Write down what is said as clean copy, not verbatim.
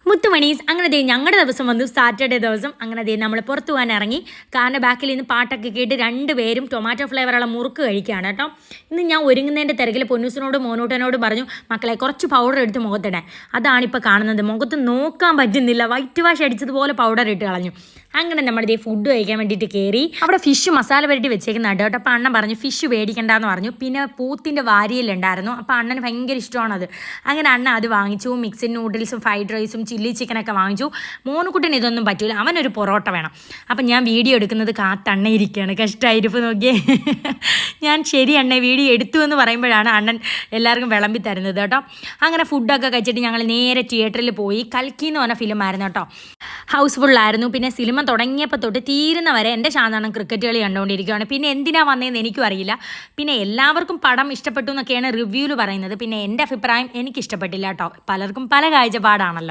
മുത്തുമണീസ് അങ്ങനെ ഞങ്ങളുടെ ദിവസം വന്നു സാറ്റർഡേ ദിവസം അങ്ങനെ നമ്മൾ പുറത്തു പോകാൻ ഇറങ്ങി. കാറിൻ്റെ ബാക്കിൽ നിന്ന് പാട്ടൊക്കെ കേട്ട് രണ്ടുപേരും ടൊമാറ്റോ ഫ്ലേവറുള്ള മുറുക്ക് കഴിക്കുകയാണ് കേട്ടോ. ഇന്ന് ഞാൻ ഒരുങ്ങുന്നതിൻ്റെ തിരക്കിൽ പൊന്നൂസിനോടും മോനൂട്ടനോടും പറഞ്ഞു, മക്കളെ കുറച്ച് പൗഡർ എടുത്ത് മുഖത്തിടാൻ. അതാണിപ്പോൾ കാണുന്നത്. മുഖത്ത് നോക്കാൻ പറ്റുന്നില്ല, വൈറ്റ് വാഷ് അടിച്ചതുപോലെ പൗഡർ ഇട്ട് കളഞ്ഞു. അങ്ങനെ നമ്മുടെ ഫുഡ് കഴിക്കാൻ വേണ്ടിയിട്ട് കയറി. അവിടെ ഫിഷ് മസാല പുരട്ടി വെച്ചേക്കുന്നുണ്ട് കേട്ടോ. അപ്പോൾ അണ്ണൻ പറഞ്ഞു ഫിഷ് മേടിക്കണ്ടെന്ന് പറഞ്ഞു. പിന്നെ പൂത്തിൻ്റെ വാരിയലുണ്ടായിരുന്നു, അപ്പോൾ അണ്ണന് ഭയങ്കര ഇഷ്ടമാണത്. അങ്ങനെ അണ്ണൻ അത് വാങ്ങിച്ചു. മിക്സഡ് നൂഡിൽസും ഫ്രൈഡ് റൈസും ചില്ലി ചിക്കനൊക്കെ വാങ്ങിച്ചു. മോനുകുട്ടന് ഇതൊന്നും പറ്റില്ല, അവനൊരു പൊറോട്ട വേണം. അപ്പം ഞാൻ വീഡിയോ എടുക്കുന്നത് കാത്തണ്ണ ഇരിക്കുകയാണ്. കഷ്ടമായിരിക്കും നോക്കിയേ. ഞാൻ ശരി അണ്ണ വീഡിയോ എടുത്തു എന്ന് പറയുമ്പോഴാണ് അണ്ണൻ എല്ലാവർക്കും വിളമ്പി തരുന്നത് കേട്ടോ. അങ്ങനെ ഫുഡൊക്കെ കഴിച്ചിട്ട് ഞങ്ങൾ നേരെ തിയേറ്ററിൽ പോയി. കൽക്കി എന്ന് പറഞ്ഞ ഫിലിമായിരുന്നു കേട്ടോ. ഹൗസ്ഫുള്ളായിരുന്നു. പിന്നെ സിനിമ തുടങ്ങിയപ്പോൾ തൊട്ട് തീരുന്നവരെ എൻ്റെ ശാന്താനം ക്രിക്കറ്റ് കളി കണ്ടുകൊണ്ടിരിക്കുകയാണ്. പിന്നെ എന്തിനാ വന്നതെന്ന് എനിക്കും അറിയില്ല. പിന്നെ എല്ലാവർക്കും പടം ഇഷ്ടപ്പെട്ടു എന്നൊക്കെയാണ് റിവ്യൂവിൽ പറയുന്നത്. പിന്നെ എൻ്റെ അഭിപ്രായം എനിക്കിഷ്ടപ്പെട്ടില്ല കേട്ടോ. പലർക്കും പല കാഴ്ചപ്പാടാണല്ലോ.